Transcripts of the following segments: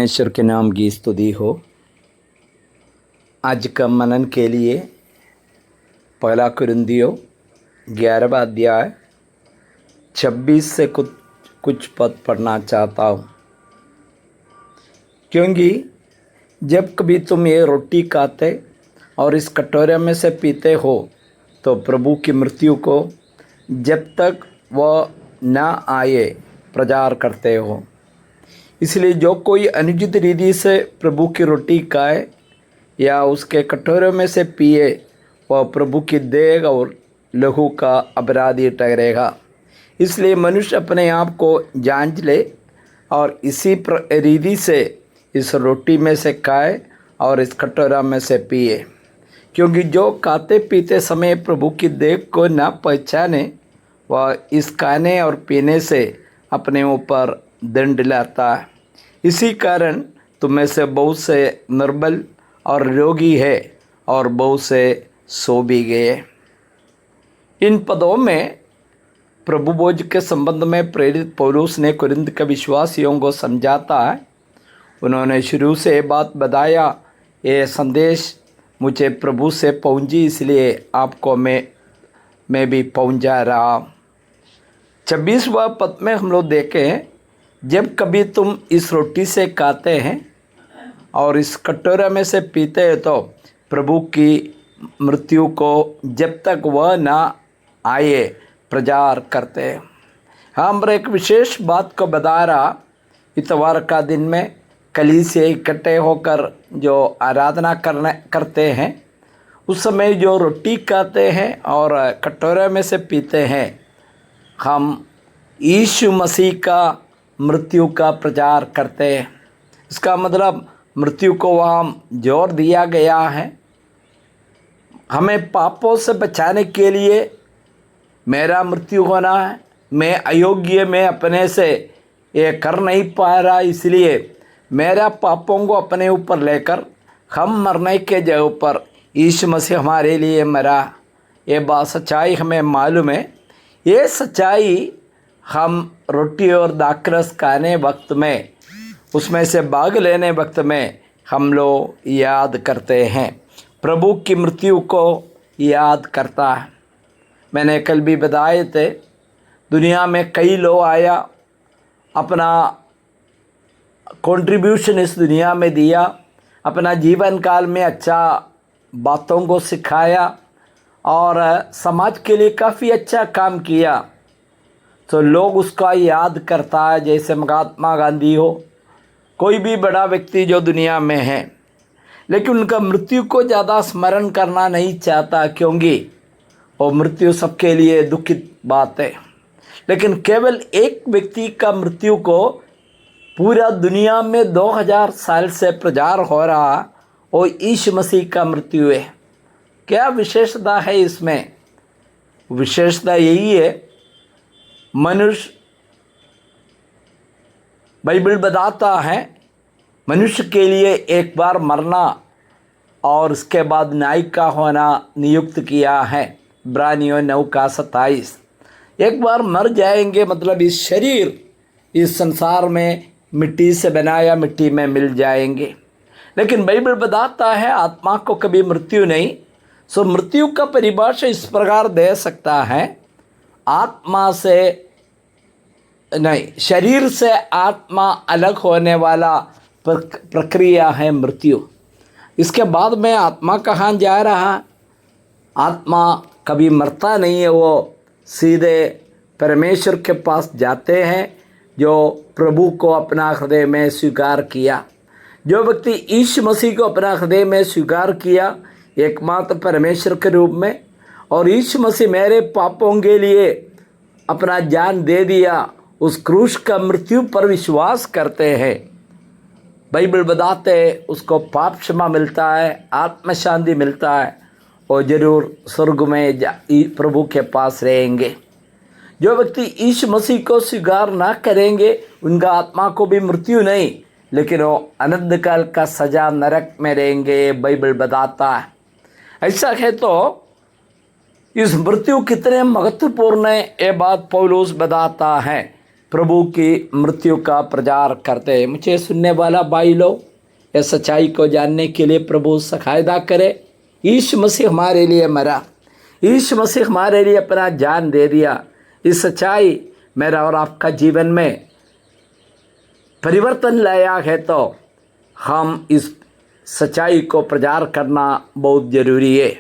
परमेश्वर के नाम की स्तुति हो। आज का मनन के लिए पहला कुरिन्थियों 11वां अध्याय 26 से कुछ पद पढ़ना चाहता हूँ, क्योंकि जब कभी तुम ये रोटी खाते और इस कटोरे में से पीते हो तो प्रभु की मृत्यु को जब तक वह न आए प्रचार करते हो। इसलिए जो कोई अनुचित रीति से प्रभु की रोटी खाए या उसके कटोरे में से पिए वह प्रभु की देह और लहू का अपराधी ठहरेगा। इसलिए मनुष्य अपने आप को जांच ले और इसी रीति से इस रोटी में से खाए और इस कटोरा में से पिए, क्योंकि जो खाते पीते समय प्रभु की देह को न पहचाने वह इस खाने और पीने से अपने ऊपर दंड लाता है। इसी कारण तुम में से बहुत से निर्बल और रोगी है और बहुत से सो भी गए। इन पदों में प्रभु भोज के संबंध में प्रेरित पौलुस ने कुरिन्थ के विश्वासियों को समझाता है। उन्होंने शुरू से बात बताया, ये संदेश मुझे प्रभु से पहुंची, इसलिए आपको मैं भी पहुंचा रहा। 26वां पद में हम लोग देखें, जब कभी तुम इस रोटी से खाते हैं और इस कटोरे में से पीते हैं तो प्रभु की मृत्यु को जब तक वह ना आए प्रचार करते हैं। हम एक विशेष बात को बता रहा, इतवार का दिन में कलीसिया इकट्ठे होकर जो आराधना करते हैं उस समय जो रोटी खाते हैं और कटोरे में से पीते हैं, हम यीशु मसीह का मृत्यु का प्रचार करते हैं। इसका मतलब मृत्यु को वहाँ जोर दिया गया है। हमें पापों से बचाने के लिए मेरा मृत्यु होना है। मैं अयोग्य, मैं अपने से ये कर नहीं पा रहा, इसलिए मेरा पापों को अपने ऊपर लेकर हम मरने के जगह पर यीशु मसीह हमारे लिए मरा। ये बात सच्चाई हमें मालूम है। ये सच्चाई हम रोटी और दाखरस खाने वक्त में, उसमें से भाग लेने वक्त में हम लोग याद करते हैं, प्रभु की मृत्यु को याद करता है। मैंने कल भी बताए थे, दुनिया में कई लोग आया, अपना कंट्रीब्यूशन इस दुनिया में दिया, अपना जीवन काल में अच्छा बातों को सिखाया और समाज के लिए काफ़ी अच्छा काम किया, तो लोग उसका याद करता है। जैसे महात्मा गांधी हो, कोई भी बड़ा व्यक्ति जो दुनिया में है, लेकिन उनका मृत्यु को ज़्यादा स्मरण करना नहीं चाहता, क्योंकि वो मृत्यु सबके लिए दुखित बात है। लेकिन केवल एक व्यक्ति का मृत्यु को पूरा दुनिया में 2000 साल से प्रचार हो रहा, वो यीशु मसीह का मृत्यु है। क्या विशेषता है इसमें? विशेषता यही है, मनुष्य, बाइबल बताता है, मनुष्य के लिए एक बार मरना और उसके बाद न्याय का होना नियुक्त किया है। इब्रानियों 9:27। एक बार मर जाएंगे, मतलब इस शरीर इस संसार में मिट्टी से बनाया, मिट्टी में मिल जाएंगे। लेकिन बाइबल बताता है आत्मा को कभी मृत्यु नहीं। सो मृत्यु का परिभाषा इस प्रकार दे सकता है, आत्मा से नहीं, शरीर से आत्मा अलग होने वाला प्रक्रिया है मृत्यु। इसके बाद में आत्मा कहाँ जा रहा? आत्मा कभी मरता नहीं है, वो सीधे परमेश्वर के पास जाते हैं, जो प्रभु को अपना हृदय में स्वीकार किया। जो व्यक्ति यीशु मसीह को अपना हृदय में स्वीकार किया एकमात्र परमेश्वर के रूप में, और यीशु मसीह मेरे पापों के लिए अपना जान दे दिया, उस क्रूस का मृत्यु पर विश्वास करते हैं, बाइबल बताते हैं उसको पाप क्षमा मिलता है, आत्म शांति मिलता है, और जरूर स्वर्ग में प्रभु के पास रहेंगे। जो व्यक्ति यीशु मसीह को स्वीकार ना करेंगे, उनका आत्मा को भी मृत्यु नहीं, लेकिन वो अनंत काल का सजा नरक में रहेंगे, बाइबल बताता है। ऐसा है तो इस मृत्यु कितने महत्वपूर्ण है, ये बात पौलुस बताता है। प्रभु की मृत्यु का प्रचार करते हैं। मुझे सुनने वाला भाई लोग, इस सच्चाई को जानने के लिए प्रभु सहायता करे। यीशु मसीह हमारे लिए मरा, यीशु मसीह हमारे लिए अपना जान दे दिया। इस सच्चाई मेरा और आपका जीवन में परिवर्तन लाया है, तो हम इस सच्चाई को प्रचार करना बहुत ज़रूरी है।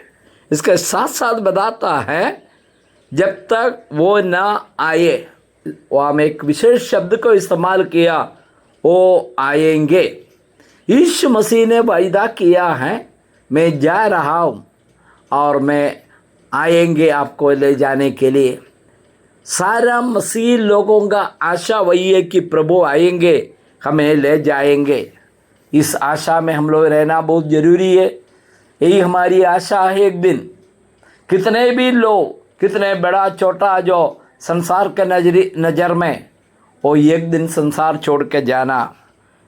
इसके साथ साथ बताता है जब तक वो ना आए, वहाँ में एक विशेष शब्द को इस्तेमाल किया, वो आएंगे। यीशु मसीह ने वायदा किया है, मैं जा रहा हूँ और मैं आएंगे आपको ले जाने के लिए। सारा मसीह लोगों का आशा वही है कि प्रभु आएंगे, हमें ले जाएंगे। इस आशा में हम लोग रहना बहुत ज़रूरी है। यही हमारी आशा है। एक दिन कितने भी लोग, कितने बड़ा छोटा जो संसार के नज़र में, वो एक दिन संसार छोड़ के जाना,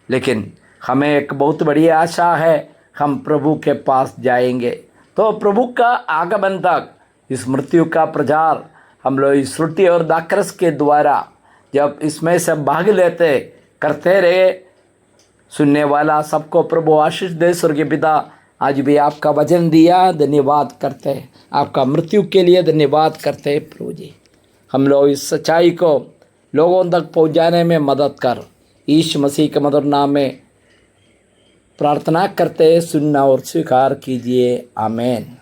लेकिन हमें एक बहुत बड़ी आशा है, हम प्रभु के पास जाएंगे। तो प्रभु का आगमन तक इस मृत्यु का प्रचार हम लोग इस श्रुति और दाखरस के द्वारा जब इसमें से भाग लेते करते रहे। सुनने वाला सबको प्रभु आशीष दे। स्वर्गीय पिता, आज भी आपका वचन दिया, धन्यवाद करते हैं। आपका मृत्यु के लिए धन्यवाद करते हैं प्रभु जी। हम लोग इस सच्चाई को लोगों तक पहुंचाने में मदद कर, यीशु मसीह के मधुर नाम में प्रार्थना करते, सुनना और स्वीकार कीजिए। आमीन।